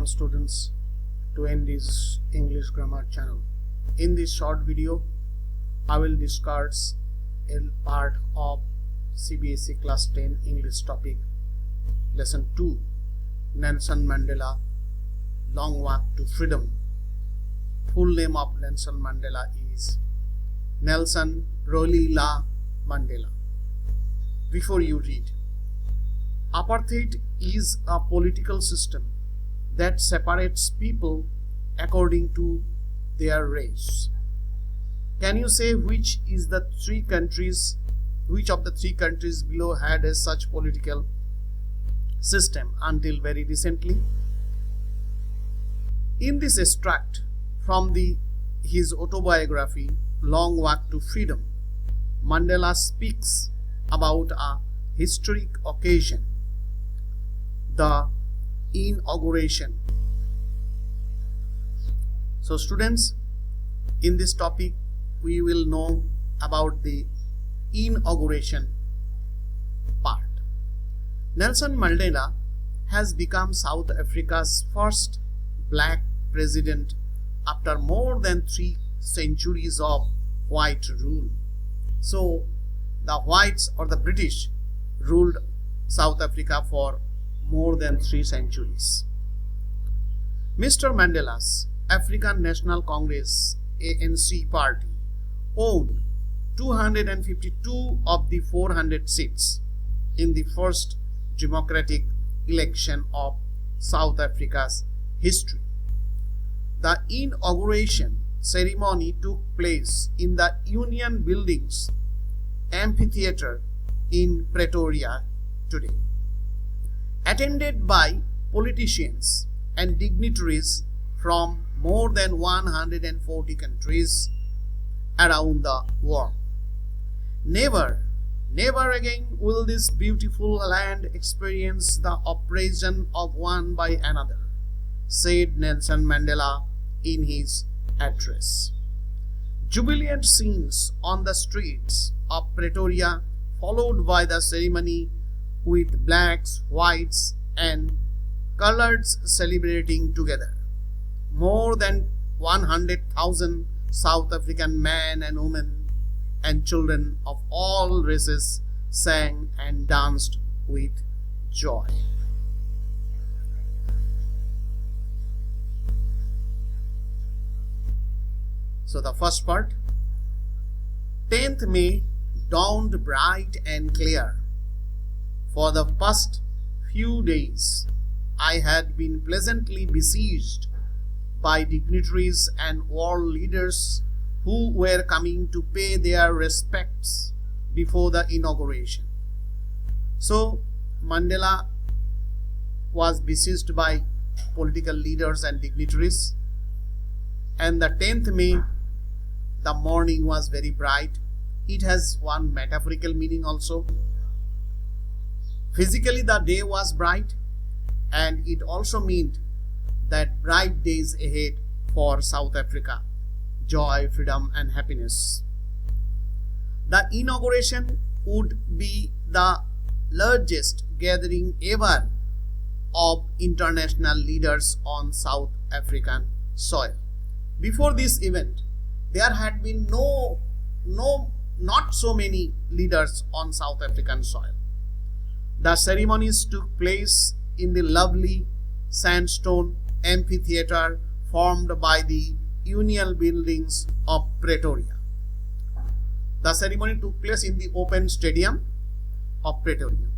welcome students to Andy's English Grammar channel. In this short video, I will discuss a part of CBSE Class 10 English topic, Lesson 2, Nelson Mandela, Long Walk to Freedom. Full name of Nelson Mandela is Nelson Rolihlahla Mandela. Before you read, apartheid is a political system that separates people according to their race. Can you say which of the three countries below had a such political system until very recently? In this extract from his autobiography, Long Walk to Freedom, Mandela speaks about a historic occasion, the inauguration. So students, in this topic we will know about the inauguration part. Nelson Mandela has become South Africa's first black president after more than 3 centuries of white rule. So the whites or the British ruled South Africa for more than 3 centuries. Mr. Mandela's African National Congress ANC party owned 252 of the 400 seats in the first democratic election of South Africa's history. The inauguration ceremony took place in the Union Buildings amphitheater in Pretoria today, attended by politicians and dignitaries from more than 140 countries around the world. Never again will this beautiful land experience the oppression of one by another, said Nelson Mandela in his address. Jubilant scenes on the streets of Pretoria followed by the ceremony with blacks, whites and coloreds celebrating together. More than 100,000 South African men and women and children of all races sang and danced with joy. So the first part, 10th May dawned bright and clear. For the past few days, I had been pleasantly besieged by dignitaries and world leaders who were coming to pay their respects before the inauguration. So Mandela was besieged by political leaders and dignitaries, and the 10th May, the morning was very bright. It has one metaphorical meaning also. Physically the day was bright, and it also meant that bright days ahead for South Africa, joy, freedom and happiness. The inauguration would be the largest gathering ever of international leaders on South African soil. Before this event, there had been not so many leaders on South African soil. The ceremonies took place in the lovely sandstone amphitheater formed by the Union Buildings of Pretoria. The ceremony took place in the open stadium of Pretoria.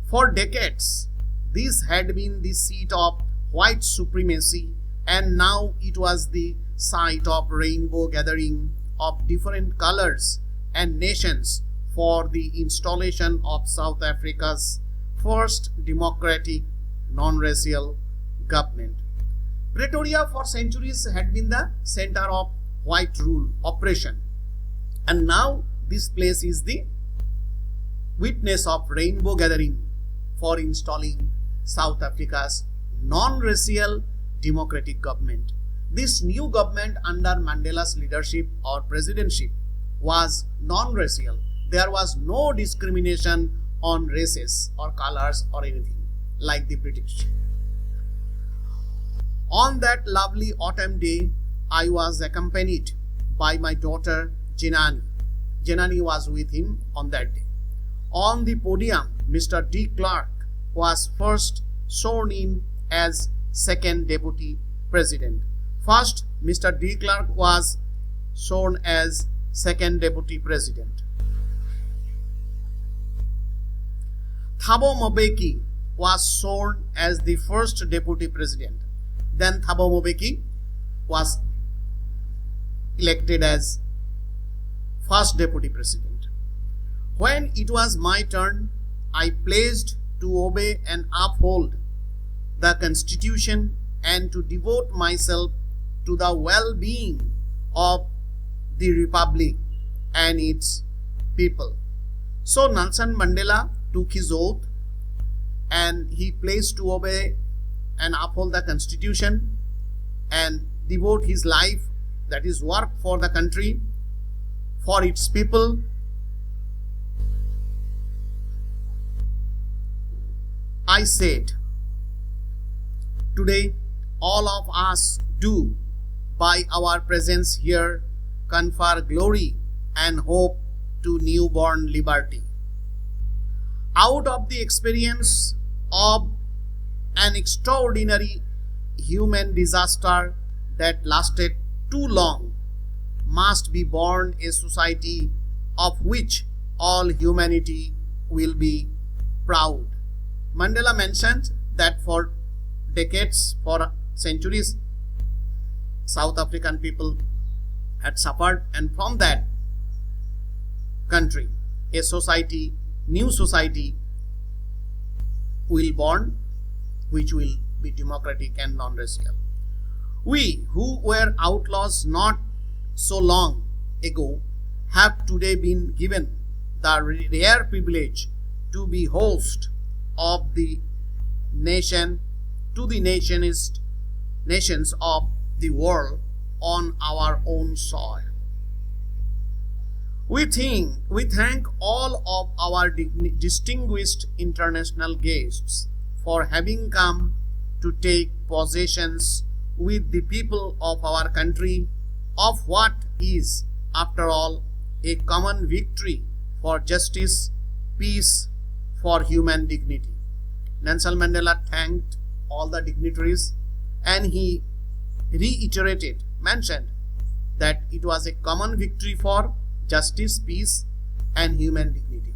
For decades, this had been the seat of white supremacy, and now it was the site of rainbow gathering of different colors and nations for the installation of South Africa's first democratic non-racial government. Pretoria for centuries had been the center of white rule oppression, and now this place is the witness of rainbow gathering for installing South Africa's non-racial democratic government. This new government under Mandela's leadership or presidentship was non-racial. There was no discrimination on races or colors or anything like the British. On that lovely autumn day, I was accompanied by my daughter Jenani. Jenani was with him on that day. On the podium, Mr. D. Clark was first sworn in as second deputy president. First, Mr. D. Clark was sworn as second deputy president. Thabo Mbeki was sworn as the first deputy president. Then Thabo Mbeki was elected as first deputy president. When it was my turn, I pledged to obey and uphold the Constitution and to devote myself to the well-being of the Republic and its people. So Nelson Mandela took his oath and he pledged to obey and uphold the Constitution and devote his life, that is work for the country, for its people. I said, today all of us do, by our presence here, confer glory and hope to newborn liberty. Out of the experience of an extraordinary human disaster that lasted too long, must be born a society of which all humanity will be proud. Mandela mentioned that for decades, for centuries, South African people had suffered, and from that country, a society, new society will born, which will be democratic and non-racial. We who were outlaws not so long ago have today been given the rare privilege to be host of the nation, to the nations of the world on our own soil. We thank all of our distinguished international guests for having come to take possessions with the people of our country of what is, after all, a common victory for justice, peace, for human dignity. Nelson Mandela thanked all the dignitaries and he mentioned that it was a common victory for justice, peace, and human dignity.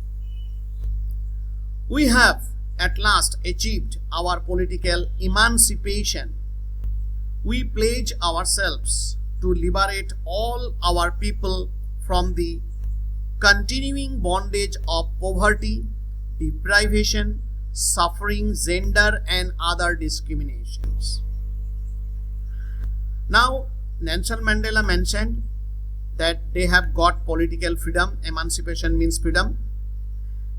We have at last achieved our political emancipation. We pledge ourselves to liberate all our people from the continuing bondage of poverty, deprivation, suffering, gender, and other discriminations. Now, Nelson Mandela mentioned that they have got political freedom. Emancipation means freedom.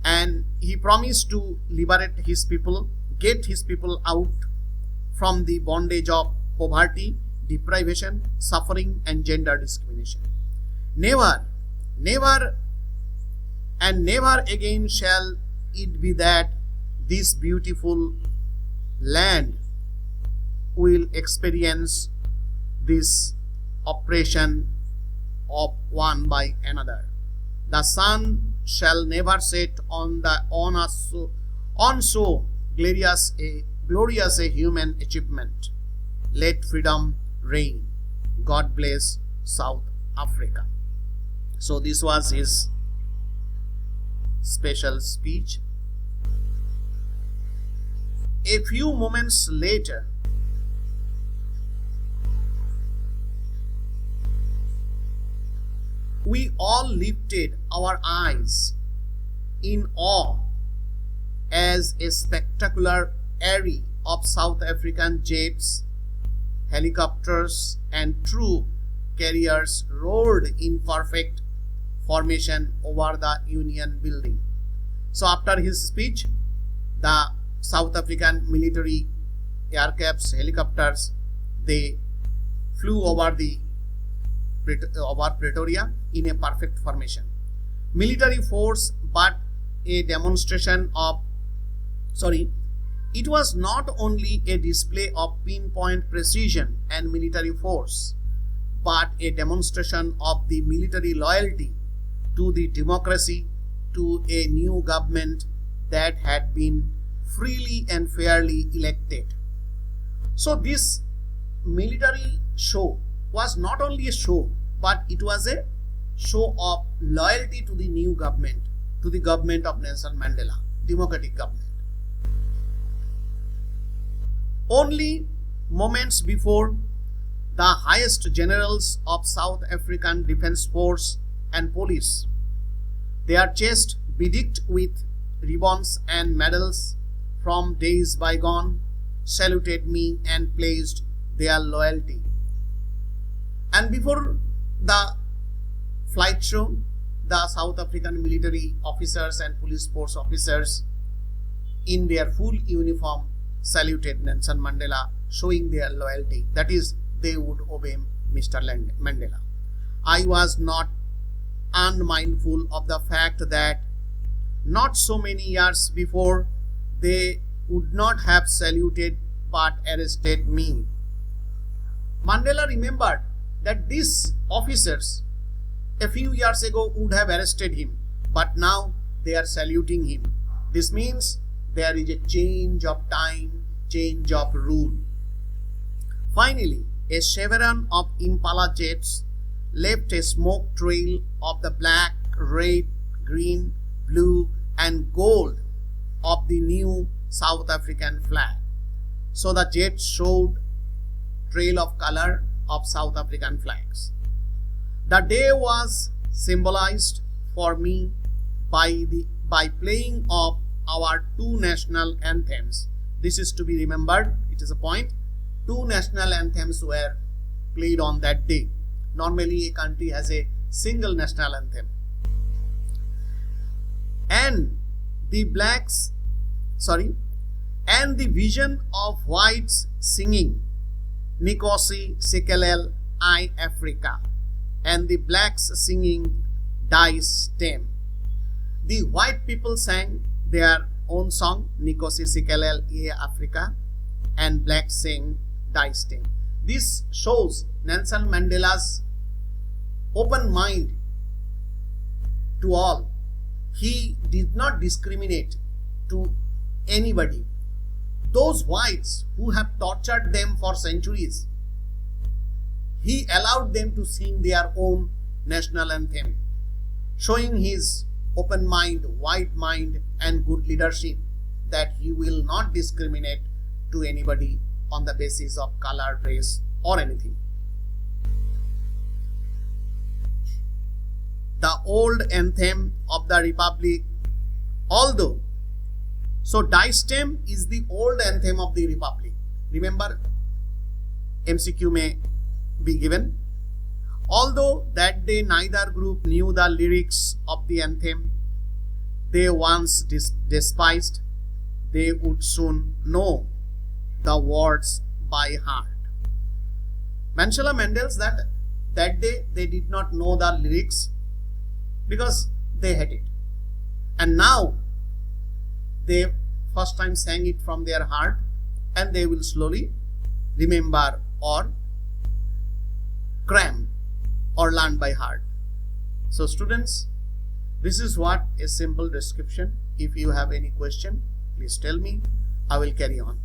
And he promised to liberate his people, get his people out from the bondage of poverty, deprivation, suffering, and gender discrimination. Never, never, and never again shall it be that this beautiful land will experience this oppression of one by another. The sun shall never set on so glorious a human achievement. Let freedom reign. God bless South Africa. So this was his special speech. A few moments later, we all lifted our eyes in awe as a spectacular array of South African jets, helicopters, and troop carriers roared in perfect formation over the Union building. So after his speech, the South African military aircrafts, helicopters, they flew over Pretoria in a perfect formation. Military force, but a It was not only a display of pinpoint precision and military force, but a demonstration of the military loyalty to the democracy, to a new government that had been freely and fairly elected. So this military show was not only a show, but it was a show of loyalty to the new government, to the government of Nelson Mandela, democratic government. Only moments before, the highest generals of South African Defence Force and Police, their chest bedecked with ribbons and medals from days bygone, saluted me and pledged their loyalty. And before the flight show, the South African military officers and police force officers in their full uniform saluted Nelson Mandela, showing their loyalty. That is, they would obey Mr. Mandela. I was not unmindful of the fact that not so many years before, they would not have saluted but arrested me. Mandela remembered that these officers a few years ago would have arrested him, but now they are saluting him. This means there is a change of time, change of rule. Finally, a chevron of Impala jets left a smoke trail of the black, red, green, blue and gold of the new South African flag. So the jets showed trail of color of South African flags. The day was symbolized for me by playing of our two national anthems. This is to be remembered, it is a point. Two national anthems were played on that day. Normally a country has a single national anthem. And the vision of whites singing Nkosi Sikelel I Africa, and the blacks singing Die Stem. The white people sang their own song Nkosi Sikelel I Africa, and blacks sang Die Stem. This shows Nelson Mandela's open mind to all. He did not discriminate to anybody. Those whites who have tortured them for centuries, he allowed them to sing their own national anthem, showing his open mind, wide mind and good leadership, that he will not discriminate to anybody on the basis of color, race or anything. The old anthem of the Republic, although, so Die Stem is the old anthem of the Republic. Remember, MCQ may be given. Although that day neither group knew the lyrics of the anthem they once despised, they would soon know the words by heart. Mandela Mandels that day they did not know the lyrics because they had it. And now they first time sang it from their heart, and they will slowly remember or cram or learn by heart. So students, this is what a simple description. If you have any question, please tell me. I will carry on.